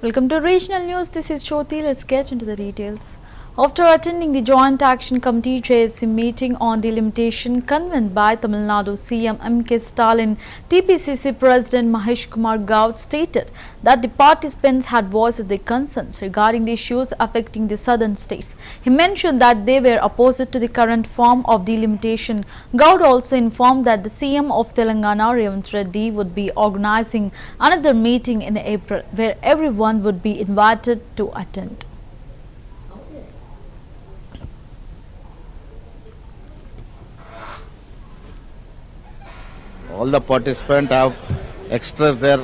Welcome to Regional News. This is Jyoti. Let's get into the details. After attending the Joint Action Committee JSC meeting on delimitation convened by Tamil Nadu CM M.K. Stalin, TPCC President Mahesh Kumar Gaud stated that the participants had voiced their concerns regarding the issues affecting the southern states. He mentioned that they were opposed to the current form of delimitation. Gaud also informed that the CM of Telangana, Revanth Reddy, would be organizing another meeting in April where everyone would be invited to attend. All the participants have expressed their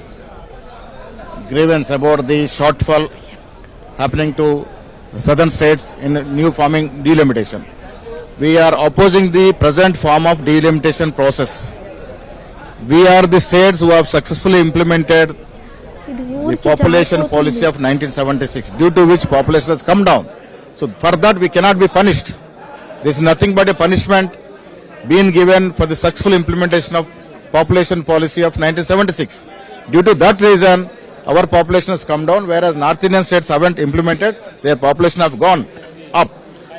grievance about the shortfall happening to southern states in new farming delimitation. We are opposing the present form of delimitation process. We are the states who have successfully implemented the population policy of 1976, due to which population has come down. So for that we cannot be punished. This is nothing but a punishment being given for the successful implementation of population policy of 1976. Due to that reason, our population has come down, whereas North Indian states haven't implemented, their population have gone up.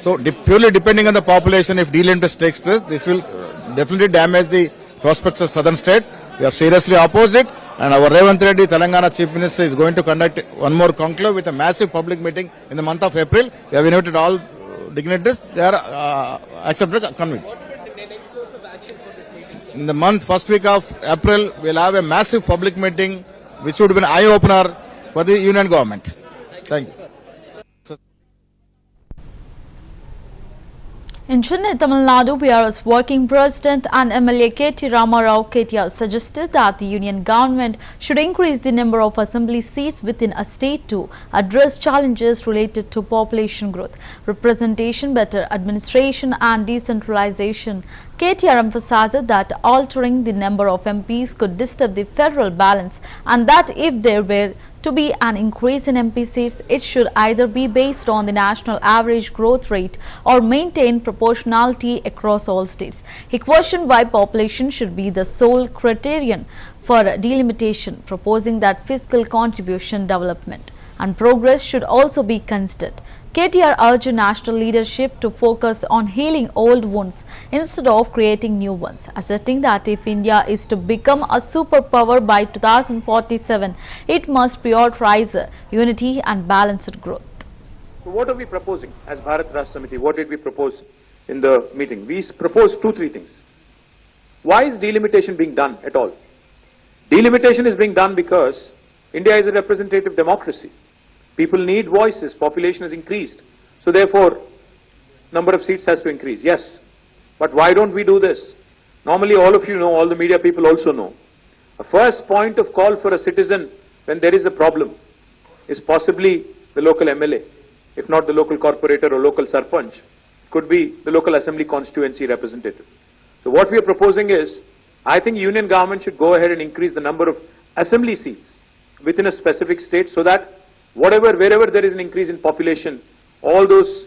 So purely depending on the population, if delimitation takes place, this will definitely damage the prospects of southern states. We have seriously opposed it, and our Revanth Reddy, Telangana Chief Minister, is going to conduct one more conclave with a massive public meeting in the month of April. We have invited all dignitaries. They are accepted, convened. In the first week of April, we will have a massive public meeting which would be an eye-opener for the union government. Thank you. In Chennai, Tamil Nadu, PRS Working President and MLA K.T. Ramarao Kettiya suggested that the union government should increase the number of assembly seats within a state to address challenges related to population growth, representation, better administration and decentralization. KTR emphasized that altering the number of MPs could disturb the federal balance, and that if there were to be an increase in MP seats, it should either be based on the national average growth rate or maintain proportionality across all states. He questioned why population should be the sole criterion for delimitation, proposing that fiscal contribution, development and progress should also be considered. KTR urged national leadership to focus on healing old wounds instead of creating new ones, asserting that if India is to become a superpower by 2047, it must prioritize unity and balanced growth. So what are we proposing as Bharat Rashtra Samiti? What did we propose in the meeting? We proposed 2-3 things. Why is delimitation being done at all? Delimitation is being done because India is a representative democracy. People need voices, population has increased. So therefore, number of seats has to increase. Yes. But why don't we do this? Normally all of you know, all the media people also know. A first point of call for a citizen when there is a problem is possibly the local MLA, if not the local corporator or local sarpanch, could be the local assembly constituency representative. So what we are proposing is, I think union government should go ahead and increase the number of assembly seats within a specific state so that wherever there is an increase in population, all those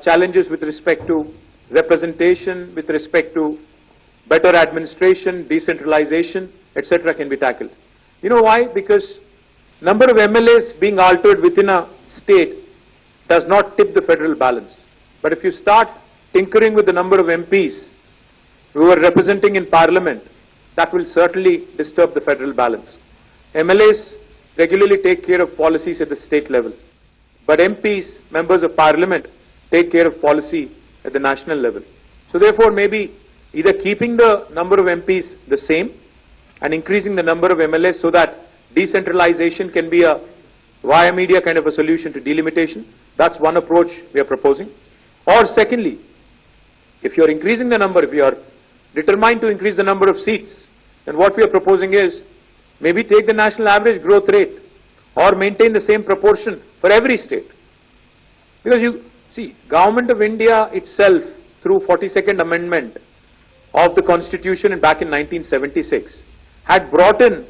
challenges with respect to representation, with respect to better administration, decentralization, etc. can be tackled. You know why? Because number of MLAs being altered within a state does not tip the federal balance. But if you start tinkering with the number of MPs who are representing in parliament, that will certainly disturb the federal balance. MLAs regularly take care of policies at the state level. But MPs, members of parliament, take care of policy at the national level. So therefore, maybe either keeping the number of MPs the same and increasing the number of MLAs so that decentralization can be a via media kind of a solution to delimitation. That's one approach we are proposing. Or secondly, if you're increasing the number, if you are determined to increase the number of seats, then what we are proposing is maybe take the national average growth rate or maintain the same proportion for every state. Because you see, Government of India itself, through 42nd Amendment of the Constitution back in 1976, had brought in,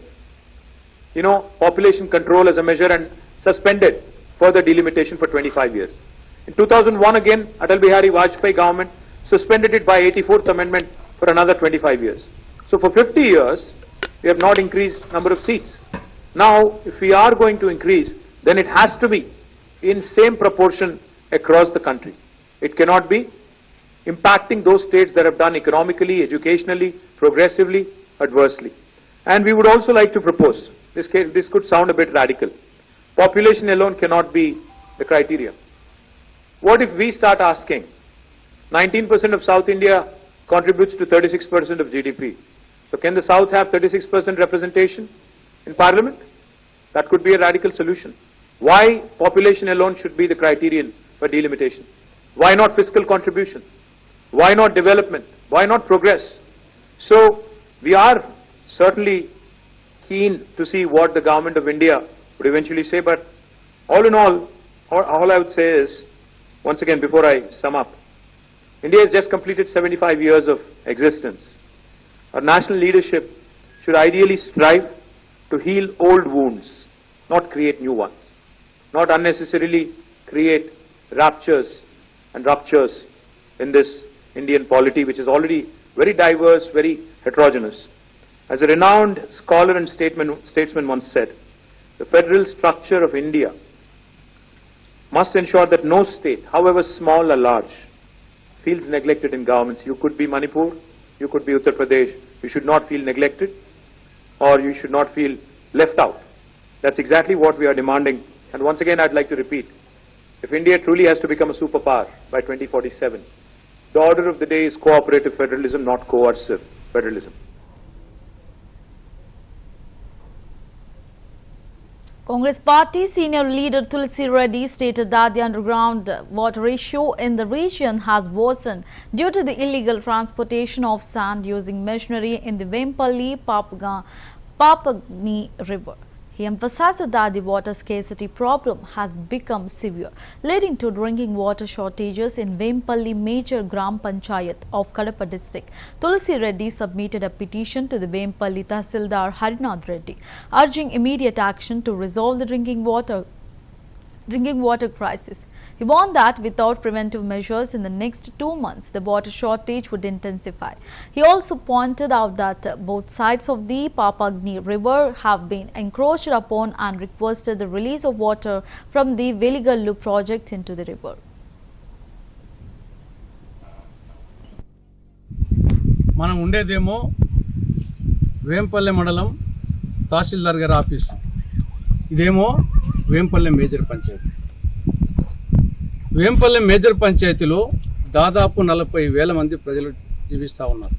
population control as a measure and suspended further delimitation for 25 years. In 2001 again, Atal Bihari Vajpayee government suspended it by 84th Amendment for another 25 years. So for 50 years, we have not increased number of seats. Now, if we are going to increase, then it has to be in same proportion across the country. It cannot be impacting those states that have done economically, educationally, progressively, adversely. And we would also like to propose, this could sound a bit radical, population alone cannot be the criteria. What if we start asking, 19% of South India contributes to 36% of GDP. So can the South have 36% representation in Parliament? That could be a radical solution. Why population alone should be the criterion for delimitation? Why not fiscal contribution? Why not development? Why not progress? So we are certainly keen to see what the government of India would eventually say, but all in all I would say is, once again before I sum up, India has just completed 75 years of existence. Our national leadership should ideally strive to heal old wounds, not create new ones, not unnecessarily create ruptures in this Indian polity, which is already very diverse, very heterogeneous. As a renowned scholar and statesman once said, the federal structure of India must ensure that no state, however small or large, feels neglected in governments. You could be Manipur, you could be Uttar Pradesh. You should not feel neglected, or you should not feel left out. That's exactly what we are demanding. And once again, I'd like to repeat, if India truly has to become a superpower by 2047, the order of the day is cooperative federalism, not coercive federalism. Congress Party senior leader Tulsi Reddy stated that the underground water issue in the region has worsened due to the illegal transportation of sand using machinery in the Vempalli-Papagni river. He emphasized that the water scarcity problem has become severe, leading to drinking water shortages in Vempalli major Gram Panchayat of Kadapa district. Tulsi Reddy submitted a petition to the Vempalli Tahsildar Harinath Reddy, urging immediate action to resolve the drinking water crisis. He warned that without preventive measures in the next 2 months, the water shortage would intensify. He also pointed out that both sides of the Papagni river have been encroached upon and requested the release of water from the Veligallu project into the river. మనం ఉండేదేమో వేంపల్లె మండలం తహసీల్దార్ గారి office. ఇదేమో Vempalle major panchayat. Vempalle major పంచాయతీలో దాదాపు 40,000 మంది ప్రజలు జీవిస్తూ ఉన్నారు.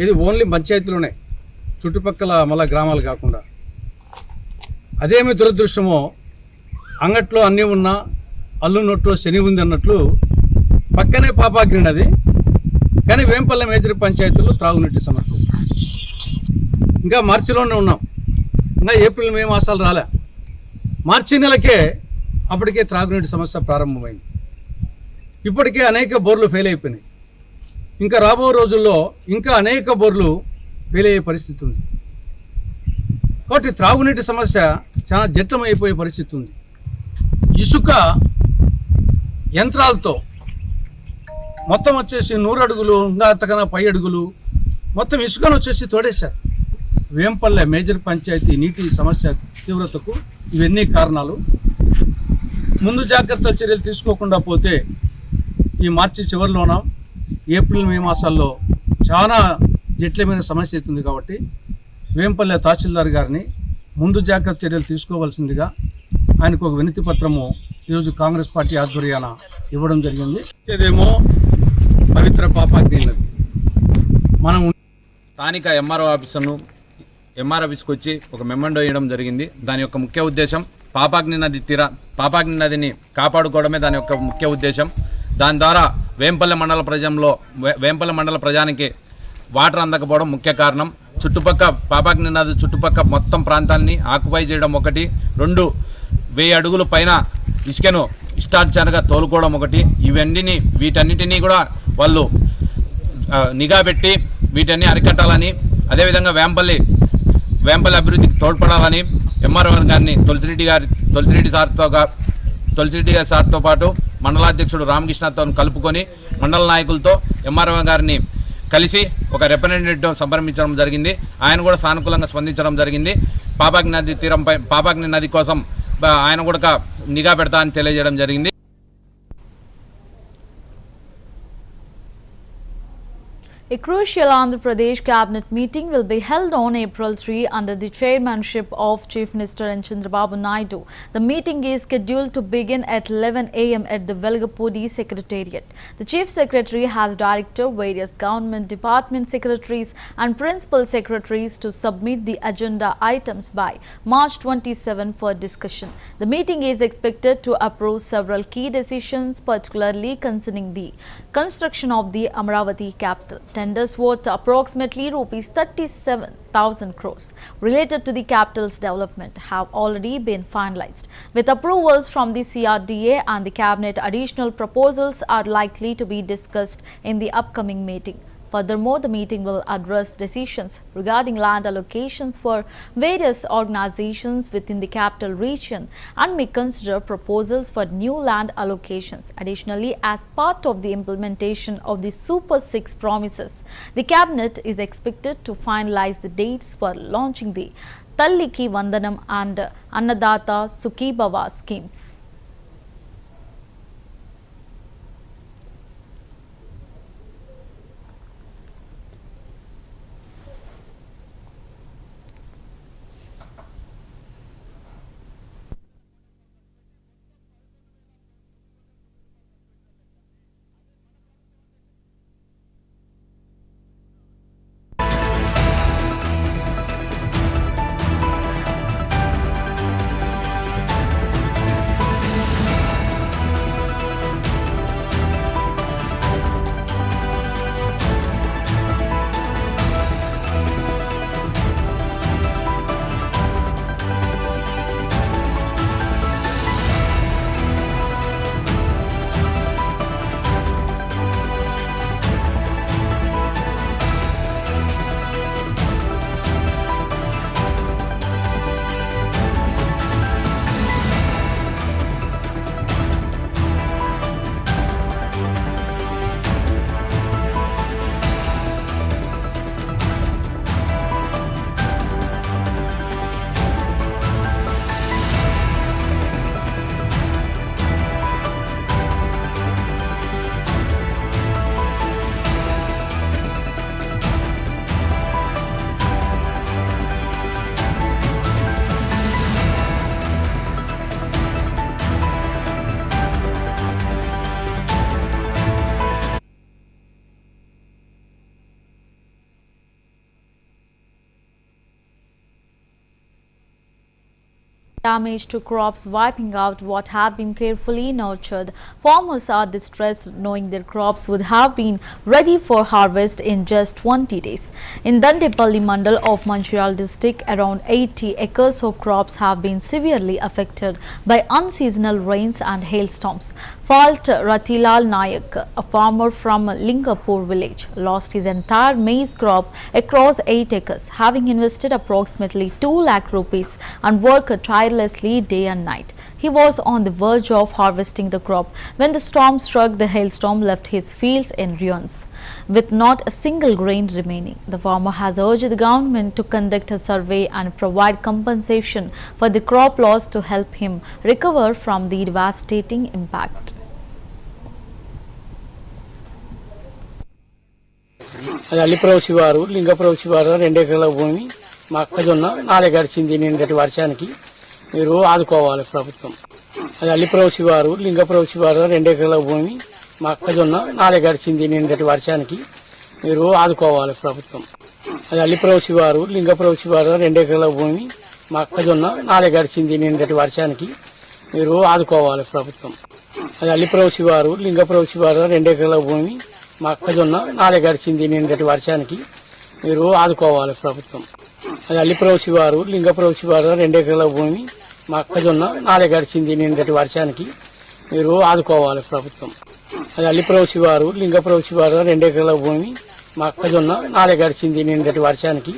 ఇది ఓన్లీ పంచాయతీలోనే, చుట్టుపక్కల మళ్ళా గ్రామాలు కాకుండా. అదేమి దురదృష్టమో, అంగట్లో అన్నీ ఉన్నా అల్లు నోట్లో శని ఉంది అన్నట్లు పక్కనే పాపాగ్ని నది, కానీ వేంపల్లె మేజర్ పంచాయతీలో త్రాగునీటి సమస్య. ఇంకా మార్చిలోనే ఉన్నాం, ఇంకా ఏప్రిల్ మే మాసాలు రాలే. మార్చి నెలకే అప్పటికే త్రాగునీటి సమస్య ప్రారంభమైంది. ఇప్పటికే అనేక బోర్లు ఫెయిల్ అయిపోయినాయి. ఇంకా రాబో రోజుల్లో ఇంకా అనేక బోర్లు ఫెయిల్ అయ్యే పరిస్థితి ఉంది. కాబట్టి త్రాగునీటి సమస్య చాలా జటిలమైపోయే పరిస్థితి ఉంది. ఇసుక యంత్రాలతో మొత్తం వచ్చేసి 100 అడుగులు, ఇంకా అంతకన్నా 10 అడుగులు మొత్తం ఇసుకను వచ్చేసి తోడేశారు. వేంపల్లె మేజర్ పంచాయతీ నీటి సమస్య తీవ్రతకు ఇవన్నీ కారణాలు. ముందు జాగ్రత్త చర్యలు తీసుకోకుండా పోతే ఈ మార్చి చివరిలోన ఏప్రిల్ మే మాసాల్లో చాలా జటిలమైన సమస్య అవుతుంది. కాబట్టి వేంపల్లె తహసీల్దార్ గారిని ముందు జాగ్రత్త చర్యలు తీసుకోవాల్సిందిగా ఆయనకు ఒక వినతి పత్రము ఈరోజు కాంగ్రెస్ పార్టీ ఆధ్వర్యాన ఇవ్వడం జరిగింది. ఇదేమో పవిత్ర పాపాగ్ని నది. మనం స్థానిక ఎంఆర్ఓ ఆఫీస్కి వచ్చి ఒక మెమండో ఇవ్వడం జరిగింది. దాని యొక్క ముఖ్య ఉద్దేశం పాపాగ్ని నదిని కాపాడుకోవడమే దాని యొక్క ముఖ్య ఉద్దేశం. దాని ద్వారా వేంపల్లె మండల ప్రజానికి వాటర్ అందకపోవడం ముఖ్య కారణం. పాపాగ్ని నది చుట్టుపక్క మొత్తం ప్రాంతాన్ని ఆక్యుపై చేయడం ఒకటి, 2,000 అడుగుల పైన ఇసుకను ఇష్టాచారంగా తోలుకోవడం ఒకటి. వీటన్నిటినీ కూడా వాళ్ళు నిఘా పెట్టి వీటన్ని అరికట్టాలని, అదేవిధంగా వేంపల్లి అభివృద్ధికి తోడ్పడాలని ఎంఆర్ఓ గారిని తులసిరెడ్డి సార్తో పాటు మండలాధ్యక్షుడు రామకృష్ణతో కలుపుకొని మండల నాయకులతో ఎంఆర్ఓ గారిని కలిసి ఒక రిప్రజెంటేటివ్ సంప్రదించడం జరిగింది. ఆయన కూడా సానుకూలంగా స్పందించడం జరిగింది. పాపాగ్ని నది తీరంపై పాపాగ్ని నది కోసం ఆయన కూడా నిఘా పెడతా అని తెలియజేయడం జరిగింది. A crucial Andhra Pradesh cabinet meeting will be held on April 3 under the chairmanship of Chief Minister Chandrababu Naidu. The meeting is scheduled to begin at 11 a.m. at the Velgapudi Secretariat. The Chief Secretary has directed various government department secretaries and principal secretaries to submit the agenda items by March 27 for discussion. The meeting is expected to approve several key decisions, particularly concerning the construction of the Amaravati capital. Tenders worth approximately rupees 37,000 crores related to the capital's development have already been finalized. With approvals from the CRDA and the cabinet, additional proposals are likely to be discussed in the upcoming meeting. Furthermore, the meeting will address decisions regarding land allocations for various organizations within the capital region and may consider proposals for new land allocations. Additionally, as part of the implementation of the Super 6 promises, the cabinet is expected to finalize the dates for launching the Talliki Vandanam and Annadata Sukhibhava schemes. Damage to crops wiping out what had been carefully nurtured. Farmers are distressed knowing their crops would have been ready for harvest in just 20 days. In Dandepalli Mandal of Manchiral district, around 80 acres of crops have been severely affected by unseasonal rains and hailstorms. Fault Ratilal Nayak, a farmer from Lingapur village, lost his entire maize crop across 8 acres, having invested approximately 2 lakh rupees and worked tirelessly day and night. He was on the verge of harvesting the crop when the storm struck. The hailstorm left his fields in ruins, with not a single grain remaining. The farmer has urged the government to conduct a survey and provide compensation for the crop loss to help him recover from the devastating impact. Allipuram శివారు లింగపురం శివారు 2 ఎకరాల భూమి మా అక్కజొన్న నాలుగడిచింది నిన్నటి వర్షానికి మీరు ఆదుకోవాలి ప్రభుత్వం. అది అల్లిపురం శివారు లింగపురం శివారు 2 ఎకరాల భూమి మా అక్కజొన్న నాలుగడిచింది నిన్నటి వర్షానికి మీరు ఆదుకోవాలి ప్రభుత్వం. అది అల్లిపురం శివారు లింగపురం శివారు 2 ఎకరాల భూమి మా అక్కజొన్న నాలుగడిచింది నిన్నటి వర్షానికి మీరు ఆదుకోవాలి ప్రభుత్వం. అది అల్లిపురం శివారు లింగపురం శివారు 2 ఎకరాల భూమి మా అక్కజొన్న నాలుగడిచింది నిన్నటి వర్షానికి మీరు ఆదుకోవాలి ప్రభుత్వం. అది అల్లిపురం శివారు లింగపురం శివారు 2 ఎకరాల భూమి మా అక్కజొన్న నాలుగడిచింది నిన్నటి వర్షానికి మీరు ఆదుకోవాలి ప్రభుత్వం. అది అల్లిపురం శివారు లింగపురం శివారు 2 ఎకరాల భూమి మా అక్కజొన్న నాలుగడిచింది నిన్నటి వర్షానికి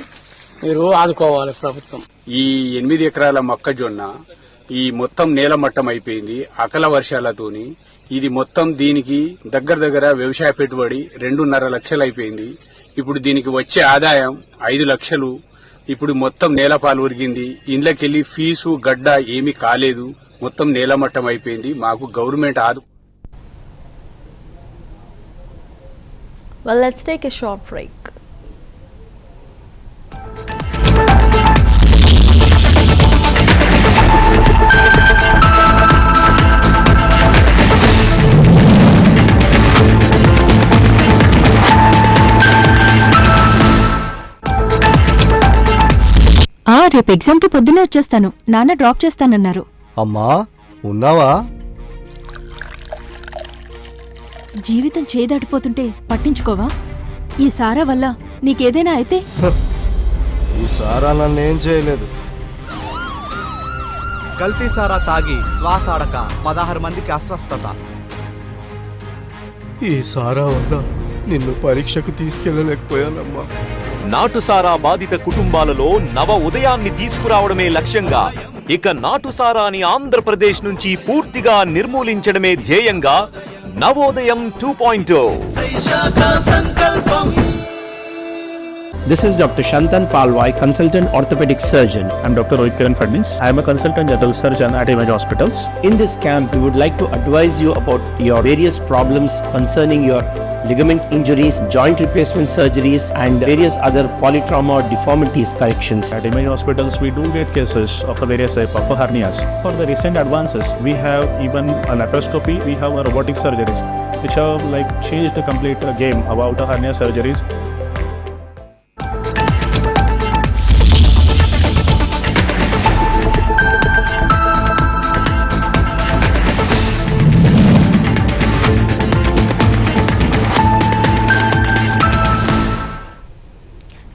మీరు ఆదుకోవాలి ప్రభుత్వం. ఈ 8 ఎకరాల మొక్కజొన్న ఈ మొత్తం నేలమట్టం అయిపోయింది అకాల వర్షాలతోని. ఇది మొత్తం దీనికి దగ్గర వ్యవసాయ పెట్టుబడి 2.5 లక్షలు అయిపోయింది. ఇప్పుడు దీనికి వచ్చే ఆదాయం 5 లక్షలు ఇప్పుడు మొత్తం నేలపాలు ఉరిగింది. ఇండ్లకెళ్లి ఫీజు గడ్డ ఏమీ కాలేదు. మొత్తం నేలమట్టం అయిపోయింది. మాకు government Well, let's take a short break. రేపు ఎగ్జామ్కి పొద్దున్నే వచ్చేస్తాను. నాన్న డ్రాప్ చేస్తానన్నారు. అమ్మా ఉన్నావా? జీవితం చేదాటిపోతుంటే పట్టించుకోవా? ఈ సారా వల్ల నీకేదైనా అయితే? ఈ సారా నన్నేం చేయలేదు. కల్తీ సారా తాగి శ్వాస ఆడక 16 మందికి అస్వస్థత. ఈ సారా వల్ల నిన్ను పరీక్షకు తీసుకెళ్ళలేకపోయానమ్మా. నాటుసారా బాధిత కుటుంబాలలో నవ ఉదయాన్ని తీసుకురావడమే లక్ష్యంగా ఇక నాటుసారాని ఆంధ్రప్రదేశ్ నుంచి పూర్తిగా నిర్మూలించడమే ధ్యేయంగా నవోదయం 2.0. This is Dr. Shantan Palwai, consultant orthopedic surgeon. I'm Dr. Rohit Kiran Fadnis. I am a consultant general surgeon at Image Hospitals. In this camp, we would like to advise you about your various problems concerning your ligament injuries, joint replacement surgeries, and various other polytrauma or deformities corrections. At Image Hospitals, we do get cases of various type of hernias. For the recent advances, we have even a laparoscopy. We have a robotic surgeries, which have changed the complete game about hernia surgeries.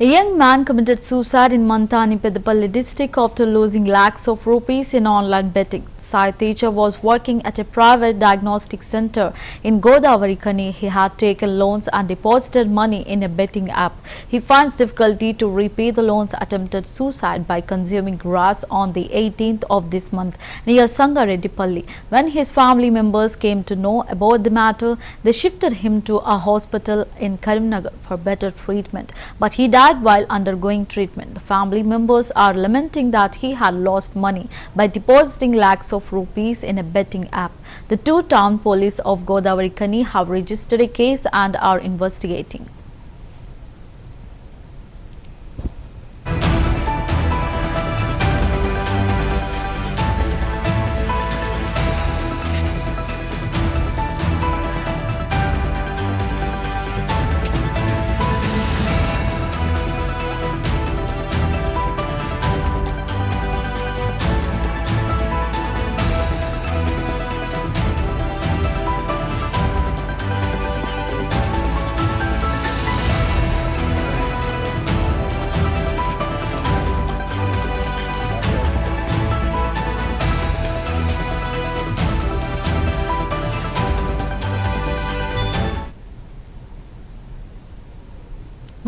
A young man committed suicide in Mantani, Peddapalli district after losing lakhs of rupees in online betting. Sai Teja was working at a private diagnostic center in Godavari Kani. He had taken loans and deposited money in a betting app. He finds difficulty to repay the loans, attempted suicide by consuming grass on the 18th of this month near Sangareddypalli. When his family members came to know about the matter, they shifted him to a hospital in Karimnagar for better treatment. But he died while undergoing treatment. The family members are lamenting that he had lost money by depositing lakhs of rupees in a betting app. The two town police of Godavari Kani have registered a case and are investigating.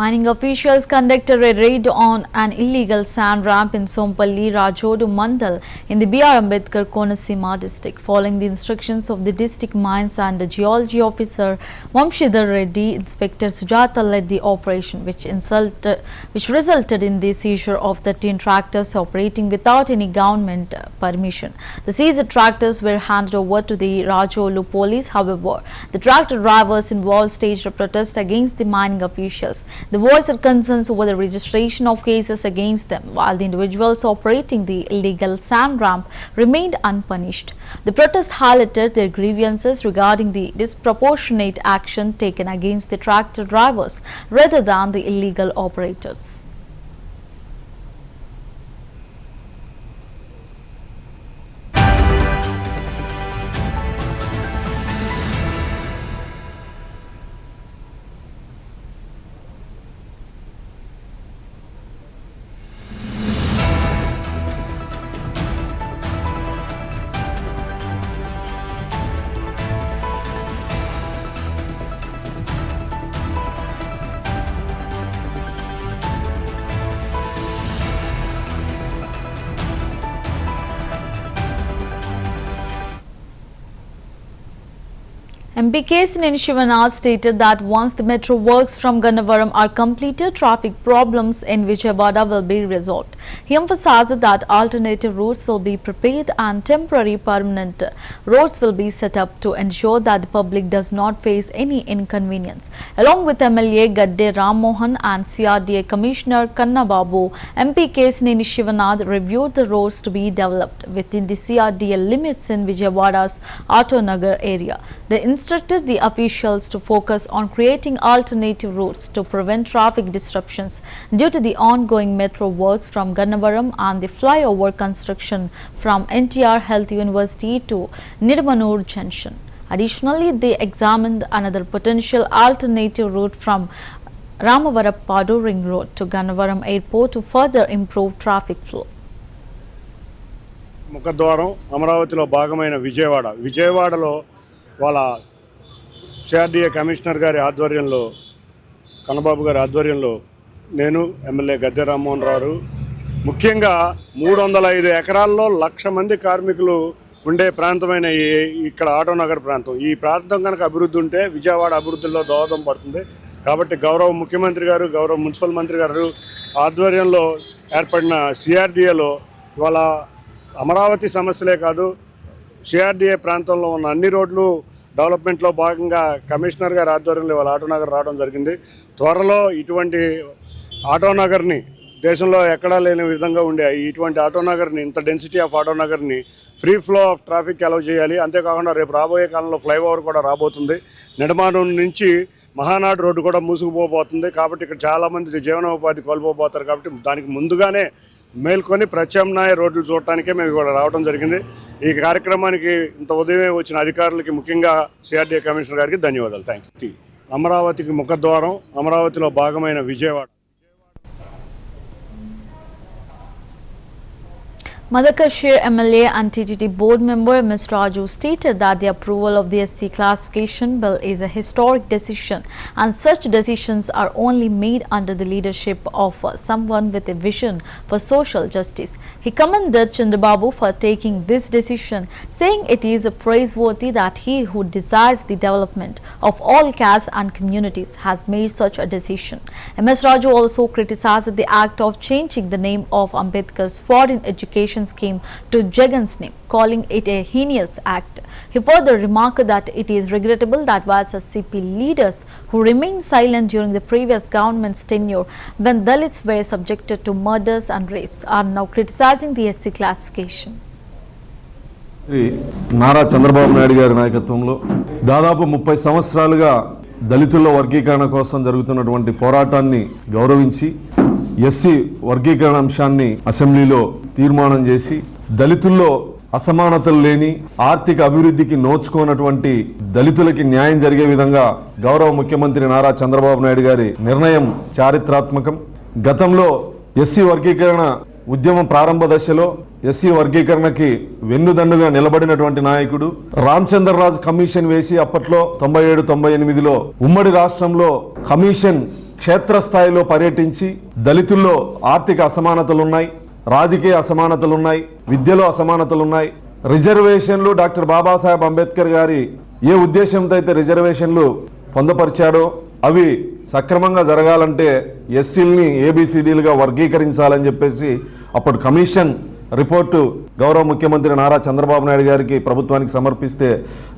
Mining officials conducted a raid on an illegal sand ramp in Sompalli, Rajodu Mandal in the B.R. Ambedkar Konasima district. Following the instructions of the district mines and the geology officer Vamshidhar Reddy, Inspector Sujata led the operation, which resulted in the seizure of 13 tractors operating without any government permission. The seized tractors were handed over to the Rajolu police. However, the tractor drivers involved staged a protest against the mining officials. They voiced concerns over the registration of cases against them, while the individuals operating the illegal sand ramp remained unpunished. The protest highlighted their grievances regarding the disproportionate action taken against the tractor drivers rather than the illegal operators. MP Kesineni Shivanath stated that once the metro works from Gannavaram are completed, traffic problems in Vijayawada will be resolved. He emphasized that alternative routes will be prepared and temporary permanent roads will be set up to ensure that the public does not face any inconvenience. Along with MLA Gadde Rammohan and CRDA Commissioner Chandrababu, MP Kesineni Shivanath reviewed the roads to be developed within the CRDA limits in Vijayawada's Autonagar area. They instructed the officials to focus on creating alternative routes to prevent traffic disruptions due to the ongoing metro works from Gannavaram and the flyover construction from NTR Health University to Nirmanur Junction. Additionally, they examined another potential alternative route from Ramavarapadu Ring Road to Gannavaram Airport to further improve traffic flow. ముఖద్వారం అమరావతిలో భాగమైన విజయవాడలో వాళ్ళ CRDA commissioner గారి ఆధ్వర్యంలో కన్నబాబు గారి ఆధ్వర్యంలో నేను ఎమ్మెల్యే గద్దె రామ్మోహన్ రావు ముఖ్యంగా 305 ఎకరాల్లో 1,00,000 మంది కార్మికులు ఉండే ప్రాంతమైన ఇక్కడ ఆటోనగర్ ప్రాంతం ఈ ప్రాంతం కనుక అభివృద్ధి ఉంటే విజయవాడ అభివృద్ధిలో దోహదం పడుతుంది కాబట్టి గౌరవ ముఖ్యమంత్రి గారు గౌరవ మున్సిపల్ మంత్రి గారు ఆధ్వర్యంలో ఏర్పడిన సిఆర్డీఏలో ఇవాళ అమరావతి సమస్యలే కాదు సిఆర్డీఏ ప్రాంతంలో ఉన్న అన్ని రోడ్లు డెవలప్మెంట్లో భాగంగా కమిషనర్ గారి ఆధ్వర్యంలో ఇవాళ ఆటోనగర్ రావడం జరిగింది త్వరలో ఇటువంటి ఆటోనగర్ని దేశంలో ఎక్కడా లేని విధంగా ఉండే ఇటువంటి ఆటోనగర్ని ఇంత డెన్సిటీ ఆఫ్ ఆటోనగర్ని free flow of traffic allow చేయాలి అంతేకాకుండా రేపు రాబోయే కాలంలో ఫ్లైఓవర్ కూడా రాబోతుంది నిడమానం నుంచి మహానాడు రోడ్డు కూడా మూసుకుపోబోతుంది కాబట్టి ఇక్కడ చాలామంది జీవనోపాధి కోల్పోబోతారు కాబట్టి దానికి ముందుగానే మేల్కొని ప్రత్యామ్నాయ రోడ్లు చూడటానికే మేము ఇవాళ రావడం జరిగింది ఈ కార్యక్రమానికి ఇంత ఉదయమే వచ్చిన అధికారులకి ముఖ్యంగా సిఆర్డీఏ కమిషనర్ గారికి ధన్యవాదాలు థ్యాంక్ యూ అమరావతికి ముఖద్వారం అమరావతిలో భాగమైన Vijayawada Madhakashir MLA and TTT board member Ms. Raju stated that the approval of the SC classification bill is a historic decision and such decisions are only made under the leadership of someone with a vision for social justice. He commended Chandrababu for taking this decision, saying it is praiseworthy that he who desires the development of all castes and communities has made such a decision. Ms. Raju also criticized the act of changing the name of Ambedkar's foreign education scheme to Jagan's name, calling it a heinous act. He further remarked that it is regrettable that YSSCP leaders who remained silent during the previous government's tenure when Dalits were subjected to murders and rapes are now criticizing the SC classification. Nara Chandrababu Naidu గారి నాయకత్వంలో దాదాపు 30 సంవత్సరాలుగా దళితుల వర్గీకరణ కోసం జరుగుతున్నటువంటి పోరాటాన్ని గౌరవించి ఎస్సీ వర్గీకరణ అంశాన్ని అసెంబ్లీలో తీర్మానం చేసి దళితుల్లో అసమానతలు లేని ఆర్థిక అభివృద్ధికి నోచుకోనటువంటి దళితులకి న్యాయం జరిగే విధంగా గౌరవ ముఖ్యమంత్రి నారా చంద్రబాబు నాయుడు గారి నిర్ణయం చారిత్రాత్మకం. గతంలో ఎస్సీ వర్గీకరణ ఉద్యమం ప్రారంభ దశలో ఎస్సీ వర్గీకరణకి వెన్నుదన్నుగా నిలబడినటువంటి నాయకుడు రామచంద్రరాజు కమిషన్ వేసి అప్పట్లో 97-98లో ఉమ్మడి రాష్ట్రంలో కమిషన్ క్షేత్రస్థాయిలో పర్యటించి దళితుల్లో ఆర్థిక అసమానతలున్నాయి, రాజకీయ అసమానతలున్నాయి, విద్యలో అసమానతలున్నాయి, రిజర్వేషన్లు డాక్టర్ బాబాసాహెబ్ అంబేద్కర్ గారి ఏ ఉద్దేశంతో అయితే రిజర్వేషన్లు పొందపరిచాడో అవి సక్రమంగా జరగాలంటే ఎస్సీల్ని ఏబిసిడీలుగా వర్గీకరించాలని చెప్పేసి అప్పుడు కమిషన్ రిపోర్టు గౌరవ ముఖ్యమంత్రి నారా చంద్రబాబు నాయుడు గారికి ప్రభుత్వానికి సమర్పిస్తే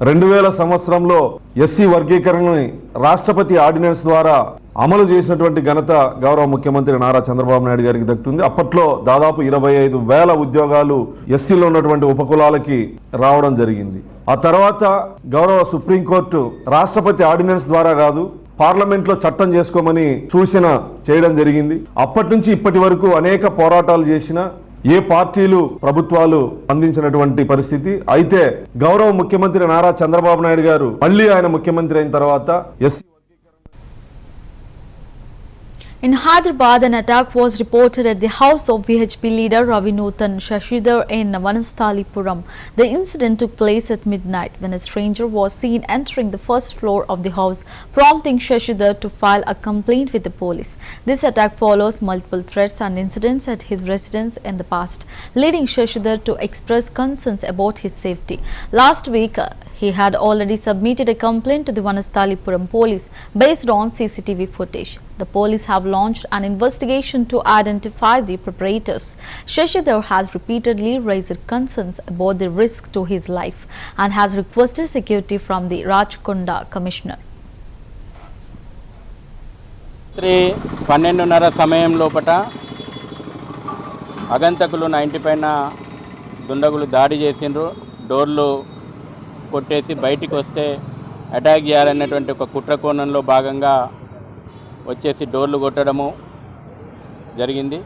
2000 సంవత్సరంలో ఎస్సీ వర్గీకరణని రాష్ట్రపతి ఆర్డినెన్స్ ద్వారా అమలు చేసినటువంటి ఘనత గౌరవ ముఖ్యమంత్రి నారా చంద్రబాబు నాయుడు గారికి దక్కుతుంది. అప్పట్లో దాదాపు 25,000 ఉద్యోగాలు ఎస్సీలో ఉన్నటువంటి ఉపకులాలకి రావడం జరిగింది. ఆ తర్వాత గౌరవ సుప్రీంకోర్టు రాష్ట్రపతి ఆర్డినెన్స్ ద్వారా కాదు పార్లమెంట్లో చట్టం చేసుకోమని సూచన చేయడం జరిగింది. అప్పటి నుంచి ఇప్పటి వరకు అనేక పోరాటాలు చేసిన ఏ పార్టీలు ప్రభుత్వాలు అందించినటువంటి పరిస్థితి. అయితే గౌరవ ముఖ్యమంత్రి నారా చంద్రబాబు నాయుడు గారు మళ్ళీ ఆయన ముఖ్యమంత్రి అయిన తర్వాత SC In Hyderabad, an attack was reported at the house of VHP leader Ravinuthan Shashidhar in Vanasthalipuram. The incident took place at midnight when a stranger was seen entering the first floor of the house, prompting Shashidhar to file a complaint with the police. This attack follows multiple threats and incidents at his residence in the past, leading Shashidhar to express concerns about his safety. Last week, He had already submitted a complaint to the Vanasthalipuram police based on CCTV footage. The police have launched an investigation to identify the perpetrators. Shashidhar has repeatedly raised concerns about the risk to his life and has requested security from the Rajkonda Commissioner. 12:30 సమయం లోపట అగంతకులు 90 పైన దుండగులు దాడి చేసిండ్రు. డోర్లు కొట్టేసి బయటికి వస్తే అటాక్ చేయాలనేటువంటి ఒక కుట్ర కోణంలో భాగంగా వచ్చేసి డోర్లు కొట్టడము జరిగింది.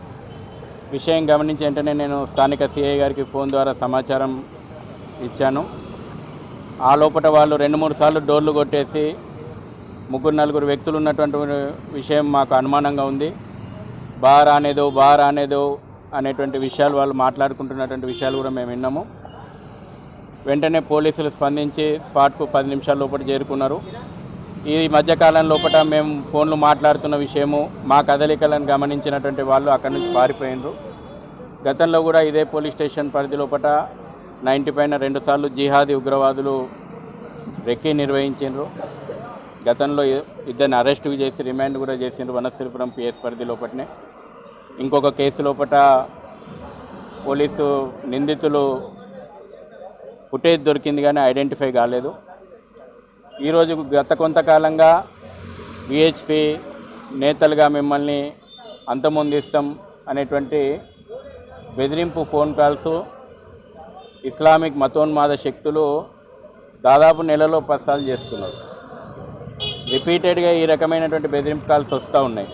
విషయం గమనించి వెంటనే నేను స్థానిక సిఐ గారికి ఫోన్ ద్వారా సమాచారం ఇచ్చాను. ఆ లోపల వాళ్ళు 2-3 సార్లు డోర్లు కొట్టేసి 3-4 వ్యక్తులు ఉన్నటువంటి విషయం మాకు అనుమానంగా ఉంది. బార్ అనేదో అనేటువంటి విషయాలు వాళ్ళు మాట్లాడుకుంటున్నటువంటి విషయాలు కూడా మేము విన్నాము. వెంటనే పోలీసులు స్పందించి స్పాట్కు 10 నిమిషాల లోపల చేరుకున్నారు. ఈ మధ్యకాలం లోపల మేము ఫోన్లు మాట్లాడుతున్న విషయము మా కదలికలను గమనించినటువంటి వాళ్ళు అక్కడి నుంచి పారిపోయినరు. గతంలో కూడా ఇదే పోలీస్ స్టేషన్ పరిధి లోపల 90 పైన 2 సార్లు జిహాదీ ఉగ్రవాదులు రెక్కీ నిర్వహించారు. గతంలో ఇద్దరిని అరెస్టు చేసి రిమాండ్ కూడా చేసిండ్రు వనస్థలిపురం పిఎస్ పరిధి లోపలనే. ఇంకొక కేసు లోపల పోలీసు నిందితులు ఫుటేజ్ దొరికింది కానీ ఐడెంటిఫై కాలేదు. ఈరోజు గత కొంతకాలంగా విహెచ్పి నేతలుగా మిమ్మల్ని అంతమొందిస్తాం అనేటువంటి బెదిరింపు ఫోన్ కాల్స్ ఇస్లామిక్ మతోన్మాద శక్తులు దాదాపు నెలలో 10 సార్లు చేస్తున్నారు. రిపీటెడ్గా ఈ రకమైనటువంటి బెదిరింపు కాల్స్ వస్తూ ఉన్నాయి.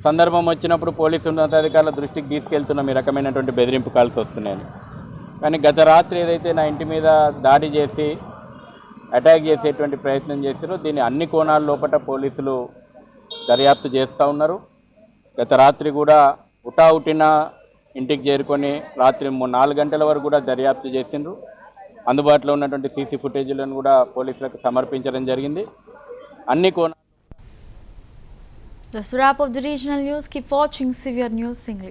సందర్భం వచ్చినప్పుడు పోలీసు ఉన్నతాధికారుల దృష్టికి తీసుకెళ్తున్నాం ఈ రకమైనటువంటి బెదిరింపు కాల్స్ వస్తున్నాయని. కానీ గత రాత్రి ఏదైతే నా ఇంటి మీద దాడి చేసి అటాక్ చేసేటువంటి ప్రయత్నం చేశారో దీన్ని అన్ని కోణాల లోపల పోలీసులు దర్యాప్తు చేస్తూ ఉన్నారు. గత రాత్రి కూడా హుటాహుటిన ఇంటికి చేరుకొని రాత్రి 4 గంటల వరకు కూడా దర్యాప్తు చేసిండ్రు. అందుబాటులో ఉన్నటువంటి సీసీ ఫుటేజీలను కూడా పోలీసులకు సమర్పించడం జరిగింది. అన్ని కోణాలు. That's the wrap of the regional news. Keep watching CVR News English.